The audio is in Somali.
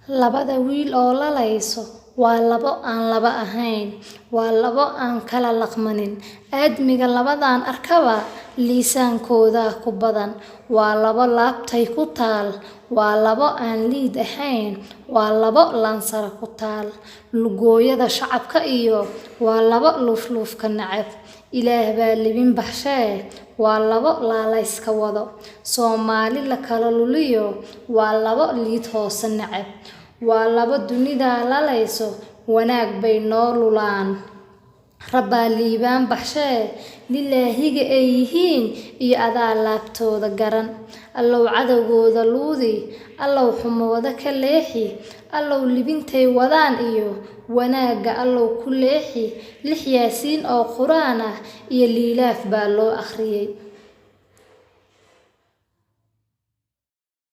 Labada wiil oo la layso waa labo aan laba ahayn, waa labo aan kala laqmanin. Aadmiga labadan arkaba liisaankooda ku badan, waa labo laabtay ku taal, waa labo aan liid ahayn, waa labo laansara ku taal. Lugooyada shacabka iyo waa labo luufluufka nacab. Ilaah baa libin baxshee, waa labo laalayska wado. Soomaali la kala luliyo, waa labo liid hoose nacab. Waa labo dunida la layso, wanaag bay noo lulaan. Rabbaa liibaan baxshee, lilaahiga ay yihiin iyo adaa laabtooda garan. Allow cadowgooda luudi, allow xumooda ka leexi, allow libintay wadaan iyo wanaaga allow ku leexi. Lix yaasiin oo quraan ah iyo liilaaf baa loo akhriyay.